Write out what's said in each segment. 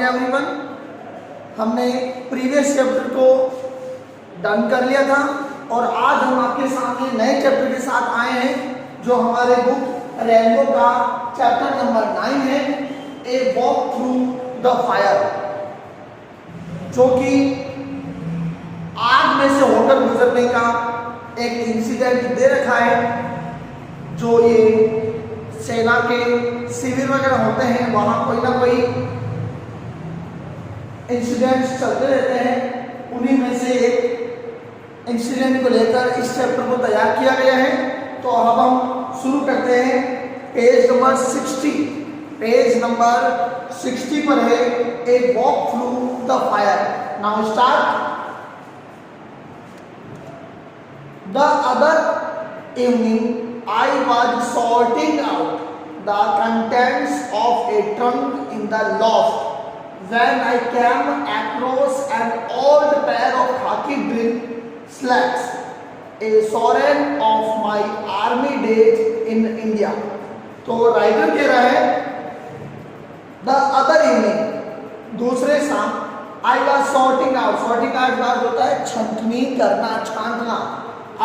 Morning everyone. हमने previous chapter को done कर लिया था और आज हम आपके सामने नए चैप्टर के साथ आए हैं जो हमारे बुक रेनबो का चैप्टर नंबर 9 है, a walk through the fire, जो कि आग में से होकर गुजरने का एक इंसिडेंट दे रखा है। जो ये सेना के शिविर वगैरह होते हैं वहाँ कोई ना कोई इंसिडेंट्स चलते रहते हैं, उन्हीं में से एक इंसिडेंट को लेकर इस चैप्टर को तैयार किया गया है। तो अब हम शुरू करते हैं। पेज नंबर 60 पर है, a walk through the fire. Now start. The other evening I was sorting out the contents of a trunk in the loft when I came across an old pair of khaki drill slacks, a sovereign of my army days in India. तो writer कह रहा है the other evening, दूसरे शाम, I was sorting out का होता है छंटनी करना, छांटना।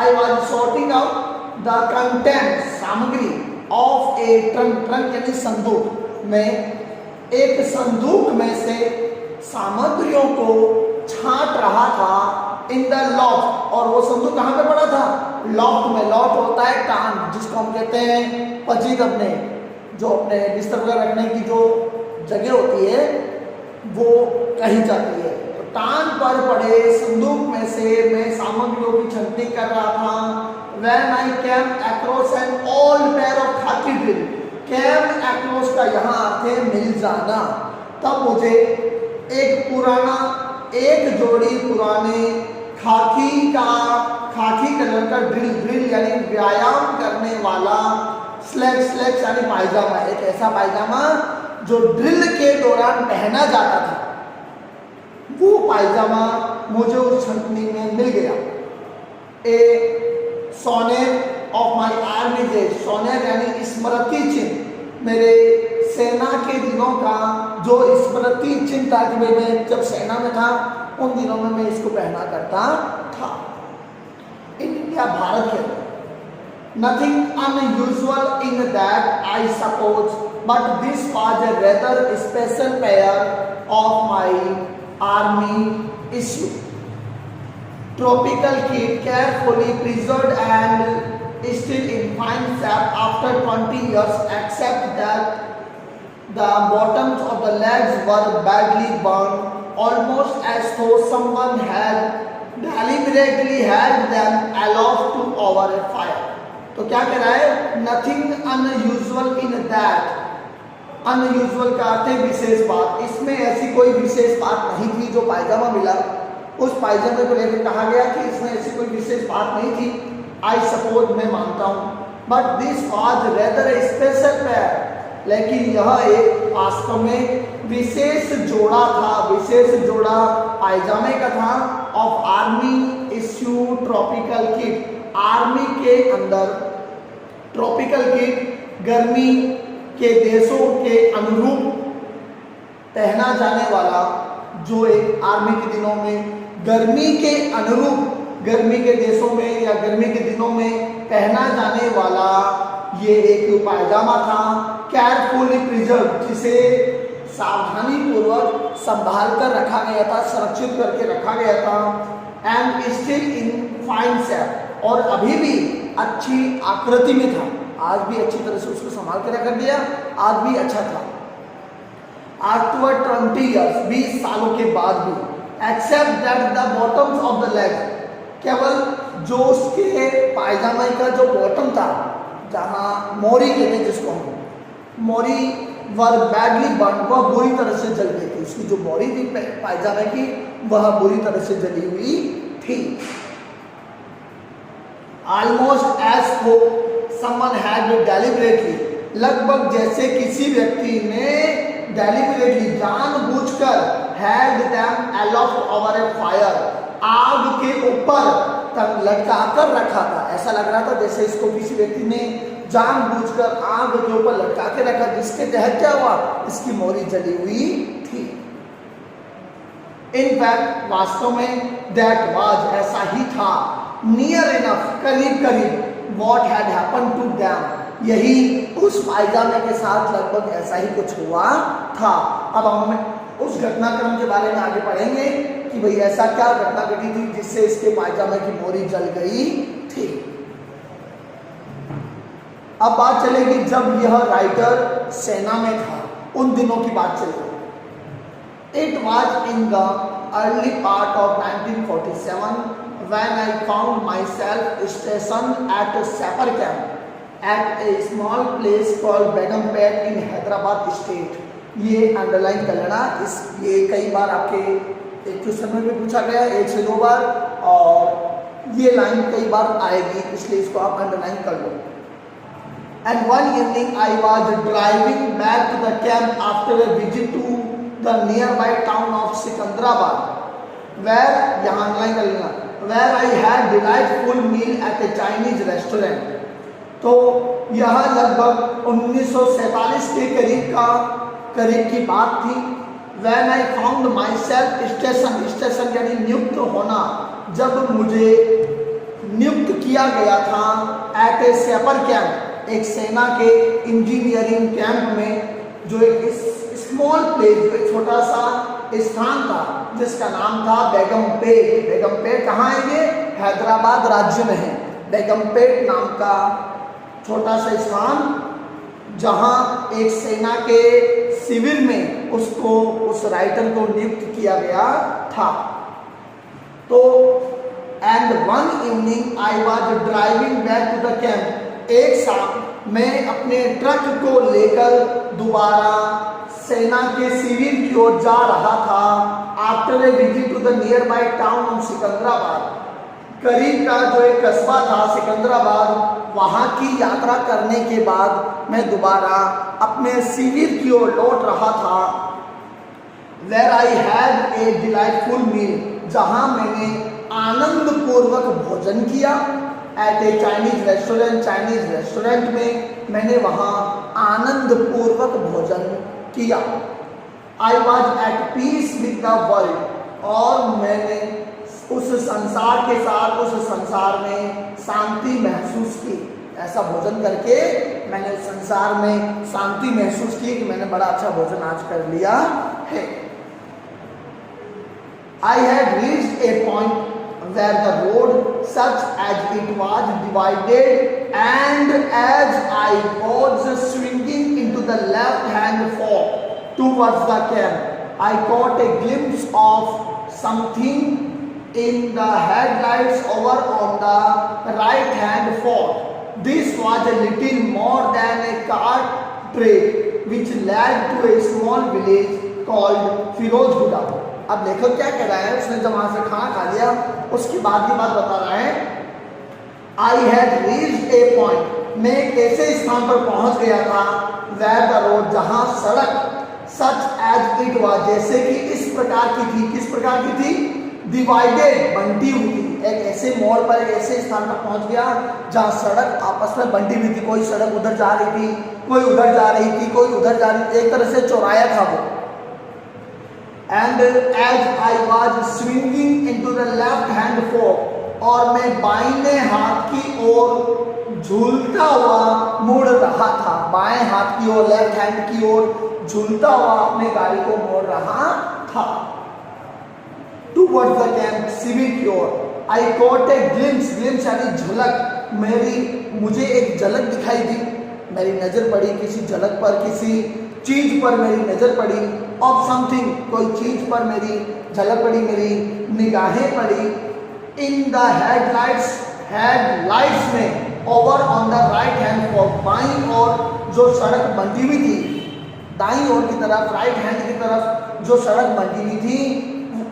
I was sorting out the content, सामग्री, ऑफ ए ट्रंक यानी संदूक में, एक संदूक में से सामग्रियों को छांट रहा था इन द लॉफ्ट। और वो संदूक कहाँ पे पड़ा था? लॉफ्ट में। लॉफ्ट होता है टान, जिसको हम कहते हैं पजीद, अपने जो अपने बिस्तर वगैरह रखने की जो जगह होती है वो कही जाती है। तो टान पर पड़े संदूक में से मैं सामग्रियों की छंटनी कर रहा था। When I came across an old pair of khaki drill, came across का यहाँ अर्थ है मिल जाना। तब मुझे एक जोड़ी पुराने खाकी कलर का ड्रिल यानी व्यायाम करने वाला स्लैक्स यानी पायजामा, एक ऐसा पायजामा जो ड्रिल के दौरान पहना जाता था, वो पायजामा मुझे उस छंटनी में मिल गया। ए सोनेर ऑफ माई आर्मी डेज, सोनेर यानी स्मृति चिन्ह, मेरे सेना के दिनों का जो स्मृति चिन्ह था कि मैं जब सेना में था उन दिनों में मैं इसको पहना करता था। इंडिया, भारत के अंदर nothing unusual in that I suppose, but this was a rather special pair of my army issue. Tropical kit, carefully preserved and still in fine shape after 20 years, except that the bottoms of the legs were badly burned, almost as though someone had deliberately held them aloft to over a fire. तो क्या कह रहा है? Nothing unusual in that. Unusual का अर्थ है विशेष बात। इसमें ऐसी कोई विशेष बात नहीं थी जो पायजामा मिला, उस पायजामे को लेकर कहा गया कि इसमें ऐसी कोई विशेष बात नहीं थी। आई सपोज, मैं मानता हूँ, but this was rather A special pair, लेकिन यह एक वास्तव में विशेष जोड़ा था, विशेष जोड़ा पायजामे का था। Of army issue tropical kit, army के अंदर ट्रॉपिकल किट, गर्मी के देशों के अनुरूप पहना जाने वाला, जो एक आर्मी के दिनों में गर्मी के अनुरूप, गर्मी के देशों में या गर्मी के दिनों में पहना जाने वाला ये एक पायजामा था। केयरफुली प्रिजर्व, जिसे सावधानी पूर्वक संभाल कर रखा गया था, संरक्षित करके रखा गया था। And still in fine shape, और अभी भी अच्छी आकृति में था, आज भी अच्छी तरह से उसको संभाल कर रख दिया, आज भी अच्छा था। आफ्टर 20 years, 20 सालों के बाद भी, except that the bottoms of the leg, केवल जो उसके पायजामे का जो बॉटम था, जहाँ मोरी कहते हैं जिसको हम, मोरी वर बैडली बर्न, वह बुरी तरह से जल गई थी। उसकी जो मोरी थी पायजामे की, वह बुरी तरह से जली हुई थी। Almost as though someone had deliberately, लगभग जैसे किसी व्यक्ति ने डेलिबरेटली, जानबूझकर, had them aloft over a fire, आग के ऊपर तक लटका कर रखा था। ऐसा लग रहा था जैसे इसको किसी व्यक्ति ने जानबूझकर आग के ऊपर लटका के रखा, जिसके तहत क्या हुआ, इसकी मोरी जली हुई थी। इनफैक्ट वास्तव में दैट वाज ऐसा ही था, नियर इनफ करीब करीब, what had happen to them यही उस पायजामे के साथ लगभग ऐसा ही कुछ हुआ था। अब हम उस घटनाक्रम के बारे में आगे पढ़ेंगे कि भाई ऐसा क्या घटना घटी थी जिससे इसके पायजामे की मोरी जल गई थी। अब बात चलेगी जब यह राइटर सेना में था, उन दिनों की बात चलेगी। It was in the early part of 1947 when I found myself stationed at a sapper camp at a small place called Begumpet in Hyderabad state। ये अंडरलाइन कर लेना, ये कई बार आपके एक क्वेश्चन में भी पूछा गया, 1 से 2 बार, और ये लाइन कई बार आएगी, इसलिए इसको आप अंडरलाइन कर लो। And one evening I was driving back to the camp after a visit to the nearby town of Sikandrabad, where यहाँ अंडरलाइन कर लेना, where I had delightful meal at a Chinese restaurant। तो यह लगभग 1947 के करीब की बात थी। When I found myself station यानी नियुक्त होना, जब मुझे नियुक्त किया गया था एट ए सैपर कैंप, एक सेना के इंजीनियरिंग कैंप में, जो एक स्मॉल प्लेस, जो एक छोटा सा स्थान था जिसका नाम था बेगमपेट। बेगमपेट कहाँ है? ये हैदराबाद राज्य में है। बेगमपेट नाम का छोटा सा स्थान जहाँ एक सेना के शिविर में उस राइटर को नियुक्त किया गया था। तो and one evening I was driving back to the camp, एक शाम मैं अपने ट्रक को लेकर दोबारा सेना के शिविर की ओर जा रहा था। After a visit to the nearby town of Secunderabad, करीब का जो एक कस्बा था सिकंदराबाद, वहाँ की यात्रा करने के बाद मैं दोबारा अपने शिविर की ओर लौट रहा था। Where I had a delightful meal, जहाँ मैंने आनंद पूर्वक भोजन किया। एट ए चाइनीज रेस्टोरेंट में मैंने वहाँ आनंद पूर्वक भोजन किया। I was at peace with the world, और मैंने उस संसार के साथ, उस संसार में शांति महसूस की। ऐसा भोजन करके मैंने उस संसार में शांति महसूस की कि मैंने बड़ा अच्छा भोजन आज कर लिया है। I had reached a point where the road, such as it was divided, and as I was swinging into the left-hand fork towards the camp, I caught a glimpse of something in the headlights over on the right-hand fork. This was a little more than a cart track which led to a small village called Firozhuda। अब लेखक क्या कह रहा है, उसने जब वहां से खाना खा लिया उसके बाद की बात बता रहा है। I had reached A point, मैं एक ऐसे स्थान पर पहुंच गया था, वेयर द रोड, जहां सड़क, सच एज इट वाज, जैसे कि इस प्रकार की थी। किस प्रकार की थी? डिवाइडेड, बंटी हुई थी। एक ऐसे मोड़ पर, एक ऐसे स्थान पर पहुंच गया जहां सड़क आपस में बंटी हुई थी। कोई सड़क उधर जा रही थी, कोई उधर जा रही थी, कोई उधर जा रही थी, एक तरह से चौराया था वो। And as I was swinging into the left hand fork, और मैं बाईं हाथ की ओर झूलता हुआ मुड़ रहा था। बाएं हाथ की ओर, लेफ्ट हैंड की ओर झूलता हुआ अपने गाड़ी को मोड़ रहा था। Towards the camp, शिविर की ओर। I caught a glimpse, glimpse यानी झलक। मुझे एक झलक दिखाई दी, मेरी नजर पड़ी किसी झलक पर, किसी चीज पर मेरी नजर पड़ी। ऑफ समथिंग, कोई चीज पर मेरी झलक पड़ी, मेरी निगाहें पड़ी। इन द हेडलाइट्स में, over on the right hand for, बाईं ओर जो सड़क बंटी हुई थी, दाईं ओर की तरफ, राइट हैंड की तरफ जो सड़क बंटी हुई थी,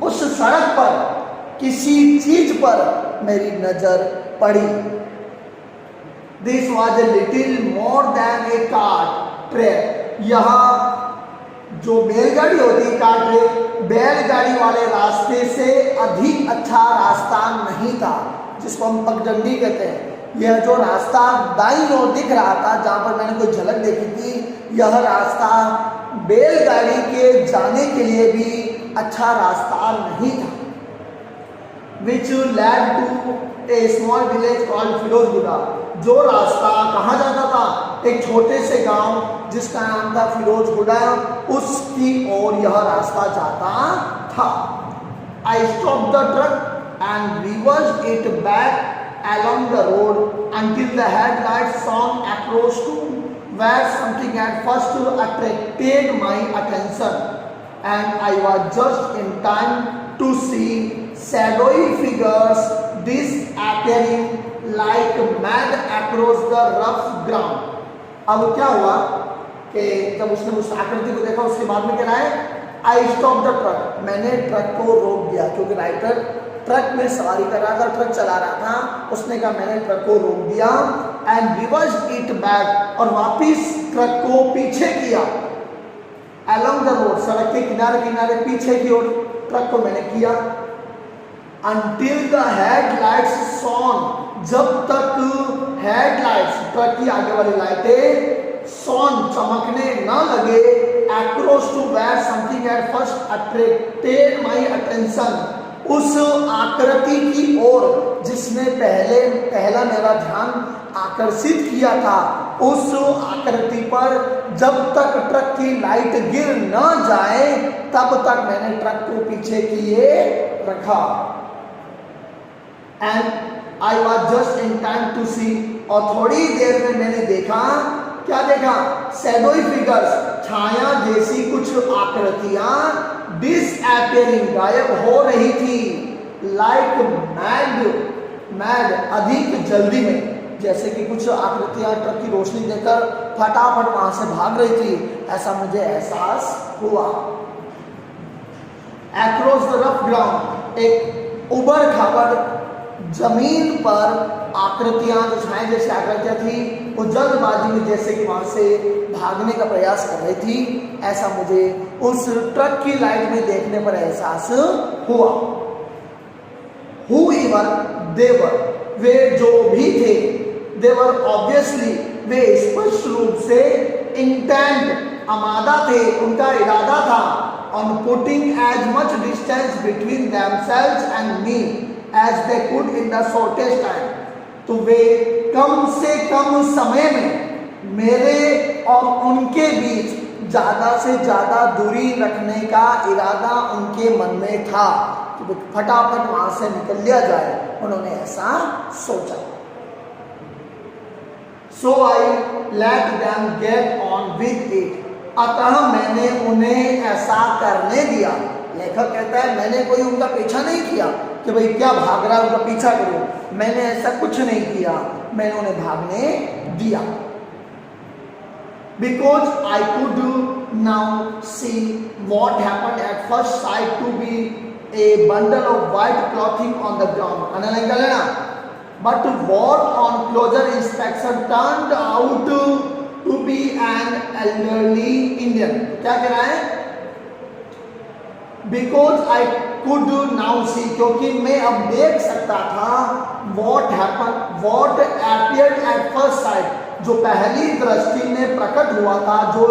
उस सड़क पर किसी चीज पर मेरी नजर पड़ी। This was a little more than A cart track, यहाँ जो बैलगाड़ी होती है, कार्ट ट्रैक, बैलगाड़ी वाले रास्ते से अधिक अच्छा रास्ता नहीं था, जिसको हम पगडंडी कहते हैं। यह जो रास्ता दाईं ओर दिख रहा था, जहाँ पर मैंने कोई झलक देखी थी, यह रास्ता बैलगाड़ी के जाने के लिए भी अच्छा रास्ता नहीं था, which led to a small village called Firozpura. जो रास्ता कहाँ जाता था? एक छोटे से गांव जिसका नाम था फिरोजपुरा, उसकी ओर यह रास्ता जाता था। I stopped the truck and reversed it back along the road until the headlights shone across to where something had first attracted my attention, and I was just in time to see shadowy figures disappearing like mad across the rough ground। अब क्या हुआ कि जब उसने उस आकृति को देखा, उसके बाद में क्या रहा है? आई स्टॉप द ट्रक, मैंने ट्रक को रोक दिया, क्योंकि राइटर ट्रक में सवारी कर रहा था, ट्रक चला रहा था। उसने कहा मैंने ट्रक को रोक दिया, एंड रिवर्स इट बैक, और वापिस ट्रक को पीछे किया, अलोंग द रोड, सड़क के किनारे किनारे पीछे की ओर ट्रक को मैंने किया। अंटिल द हेडलाइट्स शॉन, जब तक हेडलाइट्स, ट्रक की आगे वाली लाइटें शॉन, चमकने न लगे, across to where something had first attracted my attention, उस आकृति की ओर जिसने पहला मेरा ध्यान आकर्षित किया था, उस आकृति पर जब तक ट्रक की लाइट गिर न जाए तब तक मैंने ट्रक को पीछे किए रखा। And I was just in time to see, और थोड़ी देर में मैंने देखा, क्या देखा? शैडोई फिगर्स, छाया जैसी कुछ आकृतियां डिसअपियरिंग, गायब हो रही थी, लाइक मैड, अधिक जल्दी में, जैसे कि कुछ आकृतियां ट्रक की रोशनी देकर फटाफट वहां से भाग रही थी, ऐसा मुझे एहसास हुआ। अक्रॉस द रफ ग्राउंड, एक उबड़ खाबड़ जमीन पर आकृतियां, जो छाए जैसी आकृतियां थी, वो जल्दबाजी में जैसे कि वहां से भागने का प्रयास कर रही थी, ऐसा मुझे उस ट्रक की लाइट में देखने पर एहसास हुआ। Whoever they were, वे जो भी थे, they were obviously, वे स्पष्ट रूप से इंटेंट, आमादा थे, उनका इरादा था, on putting as much distance between themselves and me as they could in the shortest time। तो वे कम से कम समय में मेरे और उनके बीच ज्यादा से ज्यादा दूरी रखने का इरादा उनके मन में था, कि फटाफट वहां से निकल लिया जाए, उन्होंने ऐसा सोचा। So I let them get on with it, अतः मैंने उन्हें ऐसा करने दिया। लेखक कहता है मैंने कोई उनका पीछा नहीं किया कि भाई क्या भाग रहा है उनका पीछा करो, मैंने ऐसा कुछ नहीं किया, मैंने उन्हें भागने दिया। Because I could now see what happened at first sight to be a bundle of white clothing on the ground, underline कर लेना, but what on closer inspection turned out to be an elderly Indian। क्या कह रहा है? Because I could now see, क्योंकि मैं अब देख सकता था, what appeared at first sight, जो पहली दृष्टि में प्रकट हुआ था, जो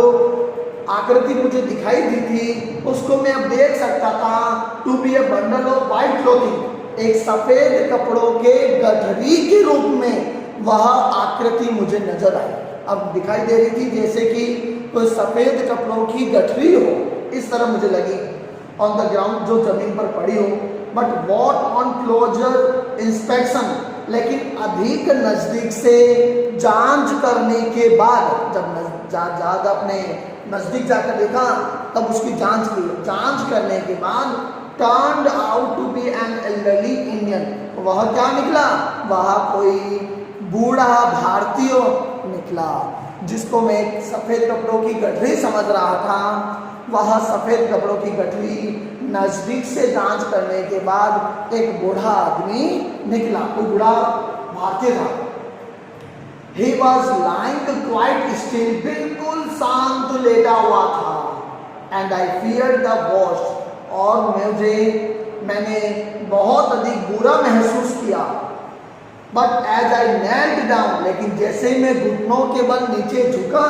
आकृति मुझे दिखाई दी थी, उसको मैं अब देख सकता था। To be a bundle of white clothing, एक सफेद कपड़ों के गठरी के रूप में वह आकृति मुझे नजर आई। अब दिखाई दे रही थी जैसे कि कोई सफेद कपड़ों की गठरी हो, इस तरह मुझे लगी, ऑन द ग्राउंड, जो जमीन पर पड़ी हो। But what on closer inspection, लेकिन अधिक नजदीक से जांच करने के बाद, जब अपने नजदीक जाकर देखा तब उसकी जांच की, जांच करने के बाद turned out to be an elderly Indian, वह क्या निकला? वह कोई बूढ़ा भारतीय निकला, जिसको मैं सफेद कपड़ों की गठरी समझ रहा था। वह सफेद कपड़ों की गठरी नजदीक से जांच करने के बाद एक बूढ़ा आदमी निकला, कोई बूढ़ा भारतीय था। He was lying quite still, बिल्कुल शांत लेटा हुआ था। And I feared the worst, और मैंने बहुत अधिक बुरा महसूस किया। But as I knelt down, लेकिन जैसे मैं घुटनों के बल नीचे झुका,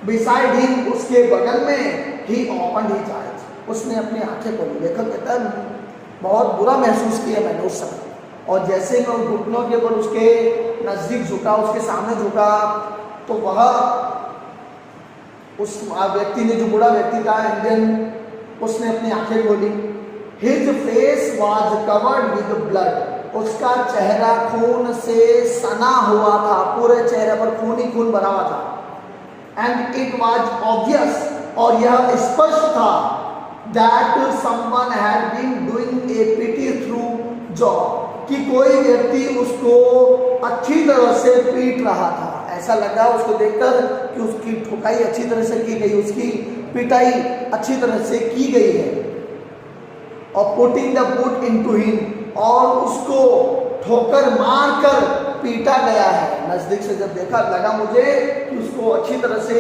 beside him, उसके बगल में, he opened his eyes, उसने अपनी आंखें खोली। लेखक कहता है बहुत बुरा महसूस किया मैंने उस समय, और जैसे मैं उस घुटनों के ऊपर उसके नज़दीक झुका, उसके सामने झुका, तो वह उस व्यक्ति ने, जो बूढ़ा व्यक्ति था इंडियन, उसने अपनी आंखें खोली। His face was covered with blood, उसका चेहरा खून से सना हुआ था, पूरे चेहरे पर खून ही खून भरा हुआ था। एंड इट वॉज ऑब्वियस, और यह स्पष्ट था, that someone had been doing a pretty thorough job, कि कोई व्यक्ति उसको अच्छी तरह से पीट रहा था। ऐसा लगा उसको देखकर कि उसकी ठुकाई अच्छी तरह से की गई, उसकी पिटाई अच्छी तरह से की गई है। और putting the boot into him, और उसको ठोकर मार कर पीटा गया है। नजदीक से जब देखा, लगा मुझे कि उसको अच्छी तरह से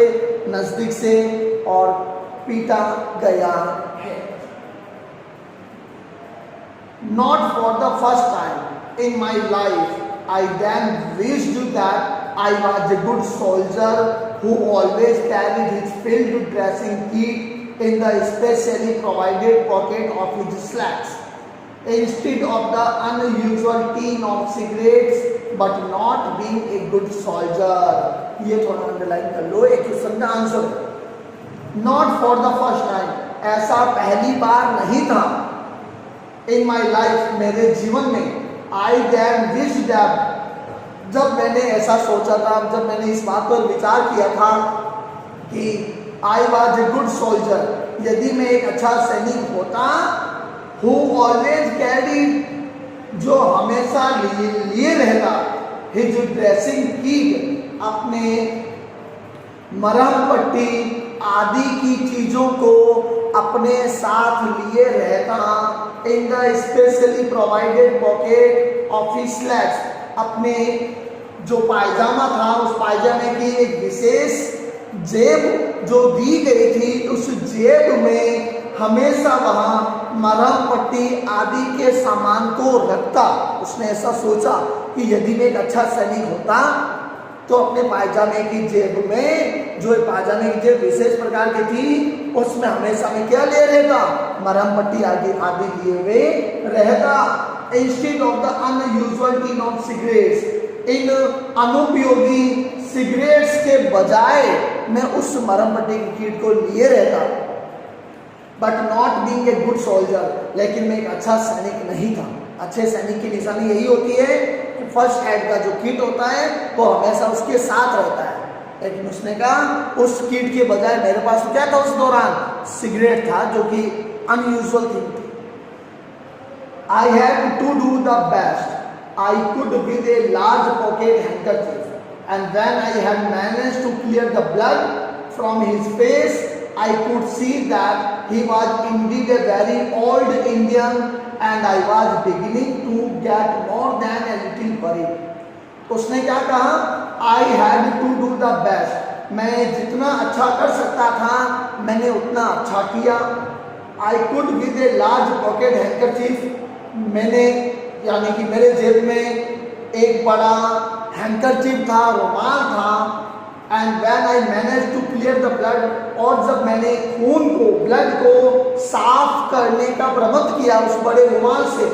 नजदीक से और पीटा गया है। Not for the first time in my life, I then wished that I was a good soldier who always carried his filled dressing kit in the specially provided pocket of his slacks, instead of the unusual tin of cigarettes, but not being a good soldier. ये थोड़ा underline कर लो, एक question का answer. Not for the first time, ऐसा पहली बार नहीं था। In my life, मेरे जीवन में, I then wished that, जब मैंने ऐसा सोचा था, जब मैंने इस बात पर विचार किया था कि I was a good soldier, यदि मैं एक अच्छा सैनिक होता, who always carried, जो हमेशा लिए रहता, his dressing kit, अपने मरहम पट्टी आदि की चीजों को अपने साथ लिए रहता, in the specially provided pocket of his slacks, अपने जो पायजामा था उस पायजामे की एक विशेष जेब जो दी गई थी, उस जेब में हमेशा वहाँ मरहम पट्टी आदि के सामान को रखता। उसने ऐसा सोचा कि यदि मैं एक अच्छा सैनिक होता तो अपने पायजामे की जेब में, जो पायजामे की जेब विशेष प्रकार की थी, उसमें हमेशा में क्या ले रहता, मरहम पट्टी आदि लिए हुए रहता। Instead of the unusual tin of cigarettes, इन अनुपयोगी सिगरेट्स के बजाय मैं उस मरहम पट्टी की किट को लिए रहता। But not being a good soldier, लेकिन मैं एक अच्छा सैनिक नहीं था। अच्छे सैनिक की निशानी यही होती है कि फर्स्ट एड का जो किट होता है वो हमेशा उसके साथ रहता है। लेकिन उसने कहा उस किट के बजाय मेरे पास तो क्या था उस दौरान, सिगरेट था, जो कि अनयूजुअल थिंग थी। I had to do the best I could with a large pocket handkerchief, and when I had managed to clear the blood from his face, I could see that he was indeed a very old Indian, and I was beginning to get more than a little worried. उसने क्या कहा, I had to do the best, मैं जितना अच्छा कर सकता था मैंने उतना अच्छा किया। I could with a large pocket handkerchief, मैंने यानी कि मेरे जेब में एक बड़ा हैंकरचीफ था, रुमाल था। And when I manage to clear the blood, और जब मैंने खून को, ब्लड को साफ करने का प्रबंध किया उस बड़े रुमाल से,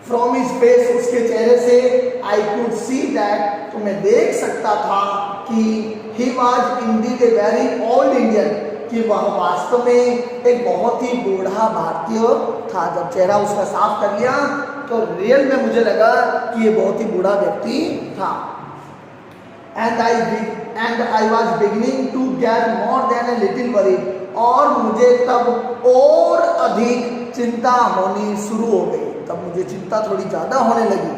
फ्रॉम हिज फेस, उसके चेहरे से, आई कुड सी दैट, तो मैं देख सकता था कि he was Indeed a very old Indian, कि वह वास्तव में एक बहुत ही बूढ़ा भारतीय था। जब चेहरा उसका साफ कर लिया तो रियल में मुझे लगा कि ये बहुत ही बूढ़ा व्यक्ति था। And I was beginning to get more than a little worried, और मुझे तब और अधिक चिंता होनी शुरू हो गई, तब मुझे चिंता थोड़ी ज़्यादा होने लगी।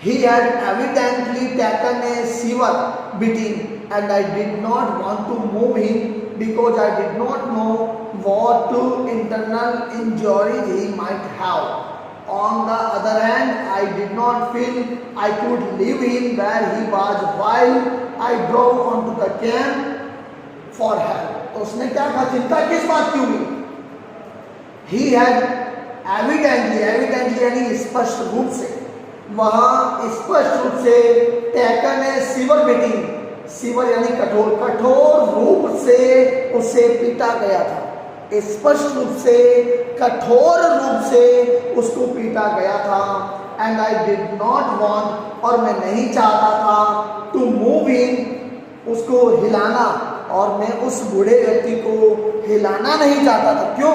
He had evidently taken a severe beating, and I did not want to move him because I did not know what internal injury he might have. On the other hand, I did not feel I could leave him where he was while I drove onto the camp for help. तो उसने क्या कहा, चिंता किस बात की हुई? He had evidently यानी स्पष्ट रूप से, वहाँ स्पष्ट रूप से taken a severe beating, sewer यानी कठोर, कठोर रूप से उसे पीटा गया था, स्पष्ट रूप से, कठोर रूप से उसको पीटा गया था। And I did not want, और मैं नहीं चाहता था, टू मूव इन, उसको हिलाना, और मैं उस बूढ़े व्यक्ति को हिलाना नहीं चाहता था। क्यों?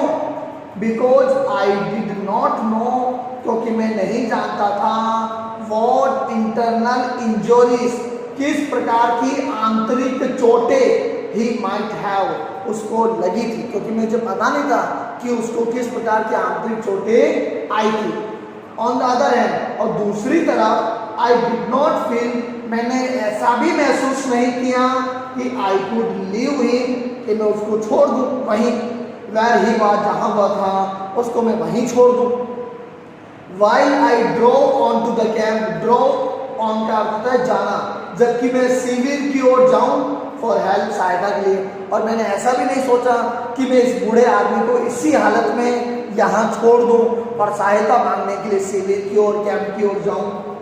Because I did not know, क्योंकि मैं नहीं जानता था, वॉट इंटरनल इंजरीज, किस प्रकार की आंतरिक चोटें ही माइट हैव, उसको लगी थी, क्योंकि मुझे पता नहीं था कि उसको किस प्रकार की आंतरिक चोटें आई थी। ऑन द अदर हैंड, और दूसरी तरफ, आई डिड नॉट फील, मैंने ऐसा भी महसूस नहीं किया कि आई कुड लीव हिम, कि मैं उसको छोड़ दूं वहीं, वेयर ही वाज, जहां वह था उसको मैं वहीं छोड़ दूं। While I drove on to the camp, drove on का अर्थ है जाना, जबकि मैं शिविर की ओर जाऊं फॉर हेल्प, सहायता के लिए, और मैंने ऐसा भी नहीं सोचा कि मैं इस बूढ़े आदमी को इसी हालत में यहाँ छोड़ दूं और सहायता मांगने के लिए शिविर की ओर, कैंप की ओर जाऊं।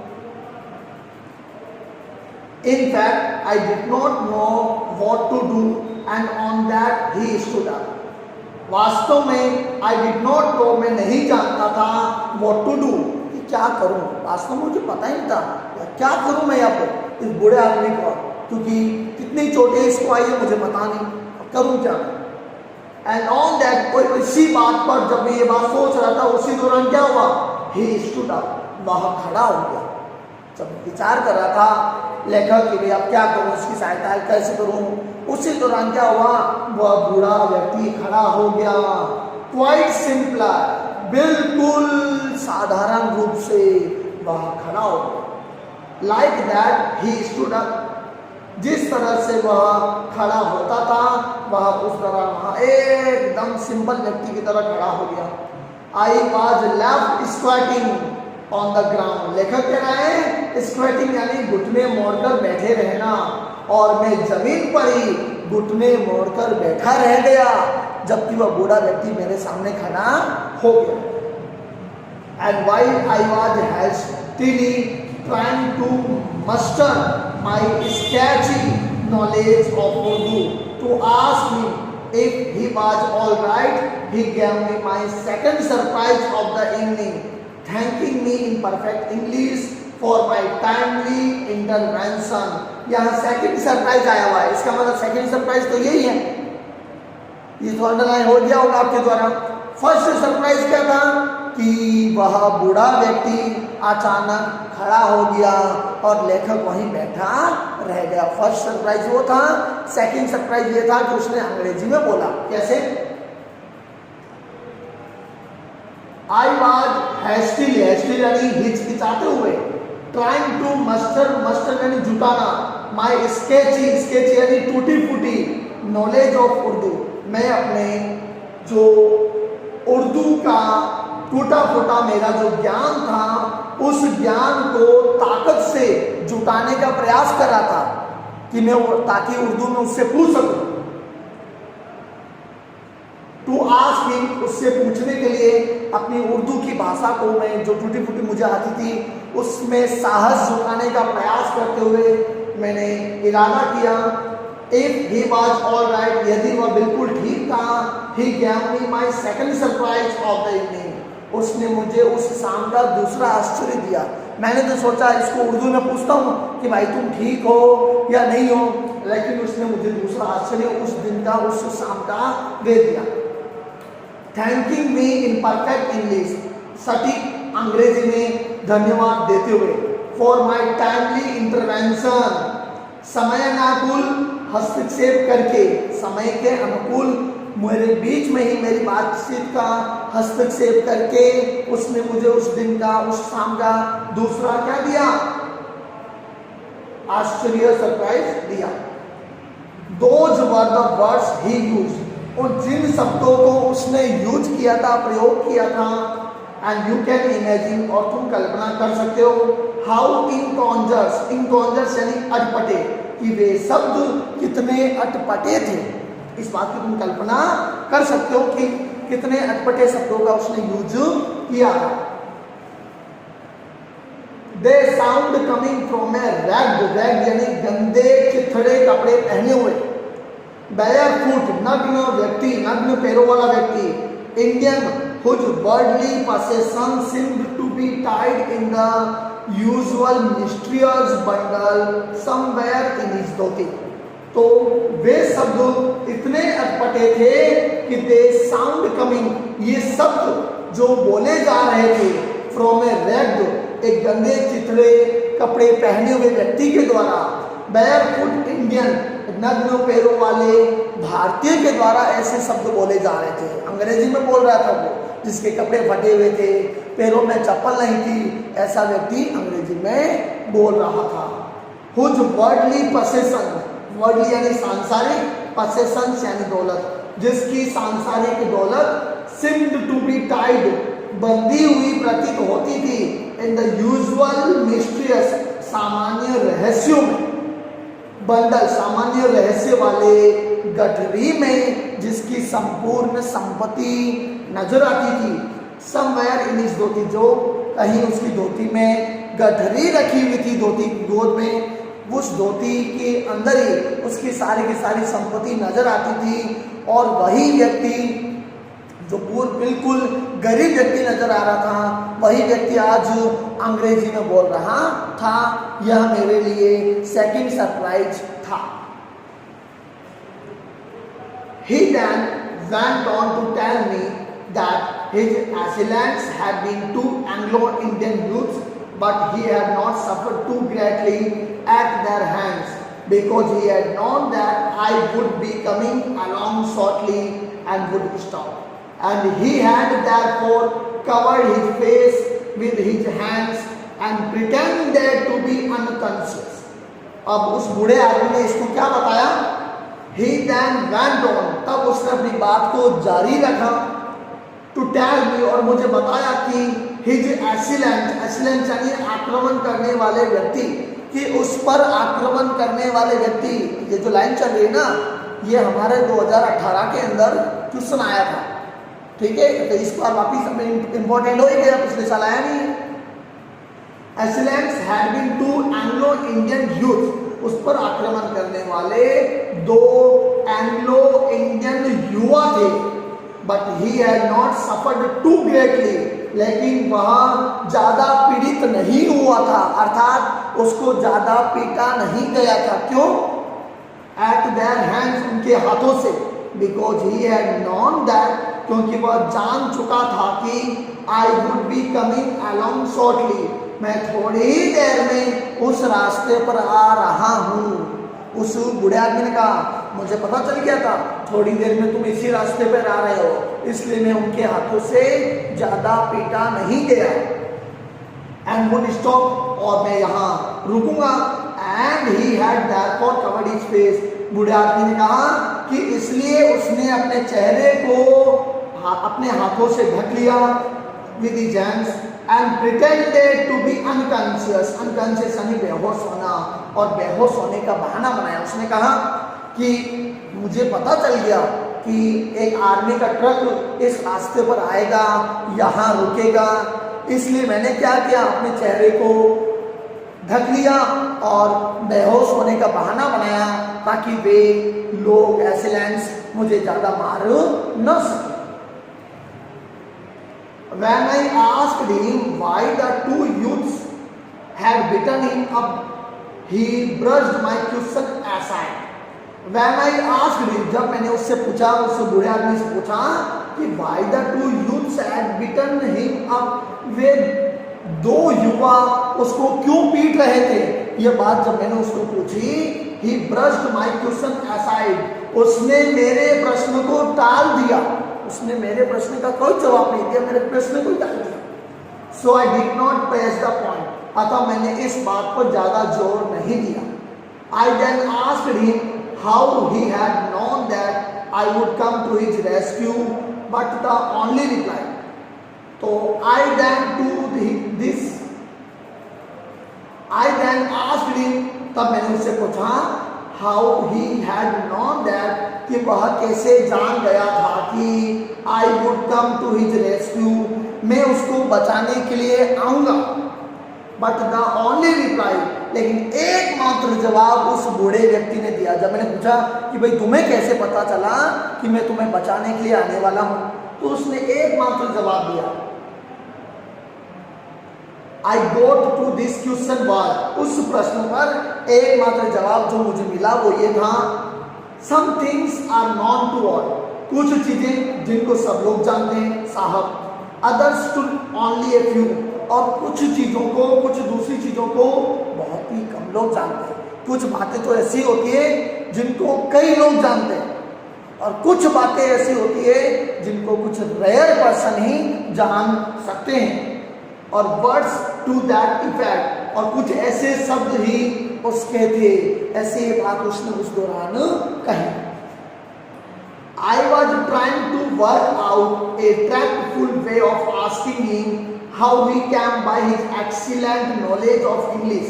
In fact, I did not know what to do, and on that he stood up. वास्तव में I did not know, मैं नहीं जानता था what to do, कि क्या करूं। वास्तव में मुझे पता ही नहीं था क्या करूं मैं यहाँ पर इस बूढ़े आदमी को, क्योंकि कितनी चोटें इसको आई है मुझे पता नहीं, करूं क्या। एंड ऑन दैट, इसी बात पर जब मैं ये बात सोच रहा था, उसी दौरान क्या हुआ, he stood up, वह खड़ा हो गया। जब विचार कर रहा था लेखक कि अब क्या करूं, इसकी सहायता कैसे करूं, उसी दौरान क्या हुआ, वह बूढ़ा व्यक्ति खड़ा हो गया। क्वाइट सिंपल, बिल्कुल साधारण रूप से वह खड़ा हो गया। Like that he stood up, जिस तरह से वह खड़ा होता था वह उस तरह वहाँ एकदम सिंपल व्यक्ति की तरह खड़ा हो गया। I was left squatting on the ground, लेखक कह रहा है स्क्वाटिंग यानी घुटने मोड़कर बैठे रहना, और मैं जमीन पर ही घुटने मोड़कर बैठा रह गया, जबकि वह बूढ़ा व्यक्ति मेरे सामने खड़ा हो गया। And while I was hastily trying to muster my sketchy knowledge of Urdu to ask me if he was all right, he gave me my second surprise of the evening, thanking me in perfect English for my timely intervention. यहाँ second surprise आया हुआ है, इसका मतलब second surprise तो यही है, ये तो अंडरलाइन हो गया होगा आपके द्वारा। फर्स्ट सरप्राइज क्या था कि वह बूढ़ा व्यक्ति अचानक खड़ा हो गया और लेखक वहीं बैठा रह गया। फर्स्ट सरप्राइज वो था, सेकंड सरप्राइज ये था कि उसने अंग्रेजी में बोला। कैसे? I was hastily, hastily यानी हिचकिचाते हुए, trying to muster यानी जुटाना, my sketchy यानी टूटी फूटी knowledge of उर्दू, मैं अपने जो उर्दू का टूटा फूटा मेरा जो ज्ञान था उस ज्ञान को ताकत से जुटाने का प्रयास कर रहा था कि मैं ताकि उर्दू में उससे पूछ सकूं। टू आस्क हिम, उससे पूछने के लिए अपनी उर्दू की भाषा को मैं जो टूटी फूटी मुझे आती थी उसमें साहस जुटाने का प्रयास करते हुए मैंने इरादा किया। If he was all right, यदि वह बिल्कुल ठीक था, he gave me my second surprise of the evening, उसने मुझे उस शाम का दूसरा आश्चर्य दिया। मैंने तो सोचा इसको उर्दू में पूछता हूँ कि भाई तुम ठीक हो या नहीं हो, लेकिन उसने मुझे दूसरा आश्चर्य उस दिन का, उस शाम का दे दिया। Thanking me in perfect English, सटीक अंग्रेजी में धन्यवाद देते हुए, फॉर माई टाइमली इंटरवेंशन, समय अनुकूल हस्तक्षेप करके, समय के अनुकूल मेरे बीच में ही मेरी बातचीत का हस्तक्षेप करके उसने मुझे उस दिन का, उस शाम का दूसरा क्या दिया, आश्चर्य सरप्राइज दिया। Those were the words he used, और जिन शब्दों को उसने यूज किया था, प्रयोग किया था, एंड यू कैन इमेजिन, और तुम कल्पना कर सकते हो, हाउ इनकॉन्जर्स यानी अटपटे, कि वे शब्द कितने अटपटे थे। इस बात की तुम कल्पना कर सकते हो कि कितने अटपटे शब्दों का उसने यूज किया था। The sound coming from a ragged, ragged यानी गंदे चिथड़े कपड़े पहने हुए, बेयर फुट नग्न व्यक्ति, नग्न पैरों वाला व्यक्ति, Indian whose worldly possession seemed to be tied in the usual mysterious bundle somewhere in his dhoti। तो वे शब्द इतने अटपटे थे कि दे साउंड कमिंग, ये शब्द जो बोले जा रहे थे फ्रॉम ए रैग्ड, एक गंदे चिथड़े कपड़े पहने हुए व्यक्ति के द्वारा, बेयर फुट इंडियन, नग्न पैरों वाले भारतीय के द्वारा ऐसे शब्द बोले जा रहे थे। अंग्रेजी में बोल रहा था वो, जिसके कपड़े फटे हुए थे, पैरों में चप्पल नहीं थी, ऐसा व्यक्ति अंग्रेजी में बोल रहा था। हुज वर्ल्डली पोसेशन, वर्ल्डली यानी सांसारिक, पोसेशन यानी दौलत, जिसकी सांसारिक दौलत सीम्ड टू बी टाइड, बंधी हुई प्रतीत होती थी, इन द यूजुअल मिस्ट्रियस, सामान्य रहस्यों में, बंडल सामान्य रहस्य वाले गठरी में, जिसकी संपूर्ण संपत्ति नजर आती थी, समवेयर इन हिज धोती, जो कहीं उसकी धोती में गठरी रखी हुई थी, धोती गोद में, उस धोती के अंदर ही उसकी सारी की सारी संपत्ति नजर आती थी। और वही व्यक्ति जो पूर्व बिल्कुल गरीब व्यक्ति नजर आ रहा था, वही व्यक्ति आज अंग्रेजी में बोल रहा था। यह मेरे लिए सेकंड सरप्राइज था। He then went on to tell me that his assailants had been two Anglo-Indian youths, but he had not suffered too greatly at their hands, because he had known that I would be coming along shortly and would stop. And he had therefore covered his face with his hands and pretended to be unconscious। अब उस बूढ़े आदमी ने इसको क्या बताया? He then went on, तब उसने अपनी बात को जारी रखा, to tell me, और मुझे बताया कि his assailant, assailant यानी आक्रमण करने वाले व्यक्ति, कि उस पर आक्रमण करने वाले व्यक्ति, ये जो लाइन चल रही है ना, ये हमारे 2018 के अंदर क्वेश्चन आया था, ठीक है? तो इस बार वापिस इंपॉर्टेंट हो ही गया, पिछले साल आया नहीं है। Assailants had been two Anglo-Indian youths, उस पर आक्रमण करने वाले दो एंग्लो इंडियन युवा थे, but he had not suffered too greatly, लेकिन वह ज्यादा पीड़ित नहीं हुआ था, अर्थात उसको ज्यादा पीटा नहीं गया था। क्यों? एट देयर हैंड्स, उनके हाथों से, because he had non that, क्योंकि वह जान चुका था कि I would be coming along shortly, मैं थोड़ी ही देर में उस रास्ते पर आ रहा हूँ। उस बूढ़े आदमी ने कहा, मुझे पता चल गया था थोड़ी देर में तुम इसी रास्ते पर आ रहे हो, इसलिए मैं उनके हाथों से ज्यादा पीटा नहीं गया। एंड वुड स्टॉप, और मैं यहाँ रुकूंगा। And he had therefore covered his face, बूढ़े आदमी ने कहा कि इसलिए उसने अपने चेहरे को अपने हाथों से ढक लिया, with his hands, and pretended to be unconscious, unconscious यानी बेहोश होना, और बेहोश होने का बहाना बनाया। उसने कहा कि मुझे पता चल गया कि एक आर्मी का ट्रक इस रास्ते पर आएगा, यहाँ रुकेगा, इसलिए मैंने क्या किया, अपने चेहरे को ढक लिया और बेहोश होने का बहाना बनाया, ताकि वे लोग एसेलेंस मुझे ज्यादा मार न सके। When I asked him why the two youths had beaten him up, he brushed my question aside. When I asked him, जब मैंने उससे पूछा, उस बूढ़े आदमी से पूछा कि why the two youths had beaten him up, वे दो युवा उसको क्यों पीट रहे थे, ये बात जब मैंने उसको पूछी, he brushed my question aside, उसने मेरे प्रश्न को टाल दिया, उसने मेरे प्रश्न का कोई जवाब नहीं दिया, मेरे प्रश्न को टाल दिया। So I did not press the point, अतः मैंने इस बात पर ज्यादा जोर नहीं दिया। I then asked him how he had known that I would come to his rescue, but the only reply, तो I then asked him, तब मैंने उससे पूछा how he had known that, कि वह कैसे जान गया था कि I would come to his rescue, मैं उसको बचाने के लिए आऊंगा, बट द ओनली रिप्लाई, लेकिन एकमात्र जवाब उस बूढ़े व्यक्ति ने दिया। जब मैंने पूछा कि भाई तुम्हें कैसे पता चला कि मैं तुम्हें बचाने के लिए आने वाला हूं, तो उसने एकमात्र जवाब दिया, I got to this question was, उस प्रश्न पर एकमात्र जवाब जो मुझे मिला वो ये था, some things are known to all, कुछ चीजें जिनको सब लोग जानते हैं साहब, others to only a few, और कुछ चीजों को, कुछ दूसरी चीजों को बहुत ही कम लोग जानते हैं। कुछ बातें तो ऐसी होती है जिनको कई लोग जानते हैं, और कुछ बातें ऐसी होती है जिनको कुछ रेयर पर्सन ही जान सकते हैं, और वर्ड्स टू दैट इफेक्ट, और कुछ ऐसे शब्द ही उसके थे। ऐसी बात उसने उस दौरान कही। I was trying to work out a tactful way of asking him how he came by his excellent knowledge of English.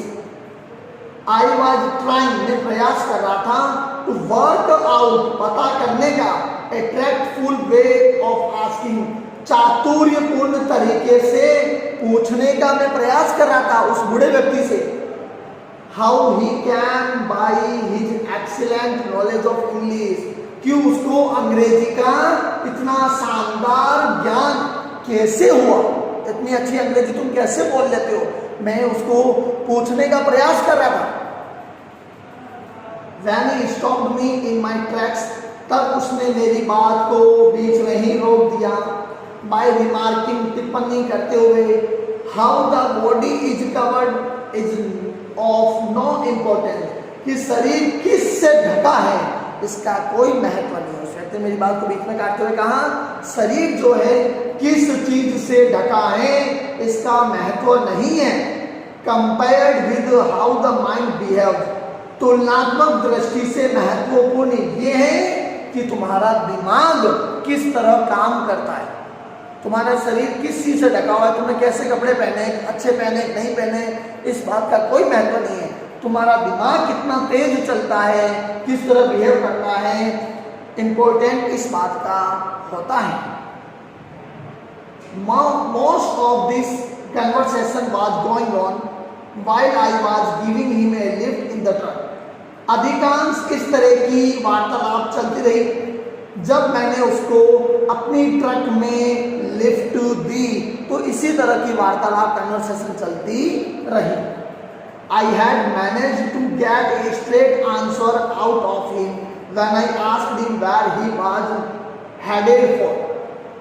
I was trying, मैं प्रयास कर रहा था, to work out, पता करने का, a tactful way of asking, चातुर्यपूर्ण तरीके से पूछने का मैं प्रयास कर रहा था उस बूढ़े व्यक्ति से, how he came by his excellent knowledge of English, कि उसको अंग्रेजी का इतना शानदार ज्ञान कैसे हुआ, इतनी अच्छी अंग्रेजी तुम कैसे बोल लेते हो, मैं उसको पूछने का प्रयास कर रहा था। When he stopped me in my tracks, तब उसने मेरी बात को बीच में ही रोक दिया, by remarking, टिप्पणी करते हुए, how the body is covered is of no importance, कि शरीर किससे ढका है इसका कोई महत्व नहीं है। उस व्यक्ति ने मेरी बात को बीच में काटते हुए कहा, शरीर जो है किस चीज से ढका है इसका महत्व नहीं है। Compared with how the mind behave, तुलनात्मक दृष्टि से महत्वपूर्ण ये है कि तुम्हारा दिमाग किस तरह काम करता है, तुम्हारा शरीर किस चीज से ढका हुआ है, तुमने कैसे कपड़े पहने, अच्छे पहने नहीं पहने, इस बात का कोई महत्व नहीं है। तुम्हारा दिमाग कितना तेज चलता है, किस तरह बिहेव करता है, इंपॉर्टेंट इस बात का होता है। Most of this conversation was going on while I was giving him a lift in the truck, अधिकांश इस तरह की वार्तालाप चलती रही जब मैंने उसको अपनी ट्रक में लिफ्ट दी, तो इसी तरह की वार्तालाप कन्वर्सेशन चलती रही। I had managed to get a straight answer out of him when I asked him where he was headed for.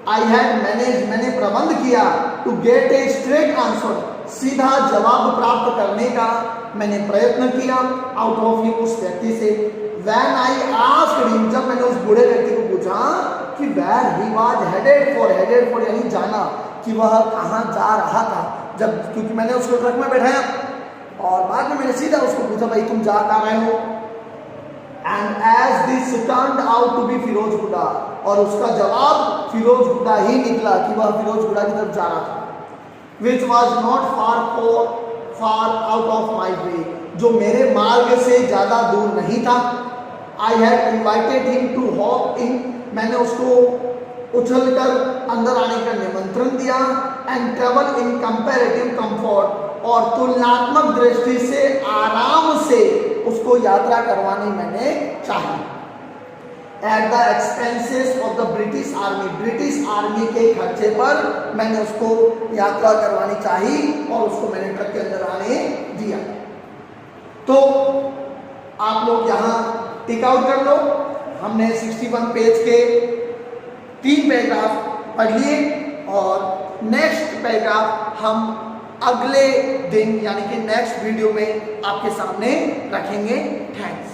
I had managed, मैंने प्रबंध किया, to get a straight answer, सीधा जवाब प्राप्त करने का मैंने प्रयत्न किया, out of him, उस व्यक्ति से। When I asked him, जब मैंने उस बूढ़े व्यक्ति को पूछा कि where he was headed for यानी जाना, कि वह कहाँ जा रहा था, जब क्योंकि मैंने उसको ट्रक में बैठाया और बाद में मैंने सीधा उसको पूछा भाई तुम जा कहाँ रहे हो, and as this turned out to be Firozpura, और उसका जवाब फिरोजपुरा ही निकला कि वह फिरोजपुरा की तरफ जा रहा था, which was not far out of my way, जो मेरे मार्ग से ज़्यादा दूर नहीं था। I had invited him to hop in, मैंने उसको उछलकर अंदर आने का निमंत्रण दिया, and travel in comparative comfort, और तुलनात्मक दृष्टि से आराम से उसको यात्रा करवानी मैंने चाही। At the expenses of the British army, British army के खर्चे पर मैंने उसको यात्रा करवानी चाही और उसको मैंने ट्रक के अंदर आने दिया। तो आप लोग यहाँ टिक आउट कर लो, हमने 61 पेज के 3 पैराग्राफ पढ़ लिए और नेक्स्ट पैराग्राफ हम अगले दिन यानी कि नेक्स्ट वीडियो में आपके सामने रखेंगे। थैंक्स।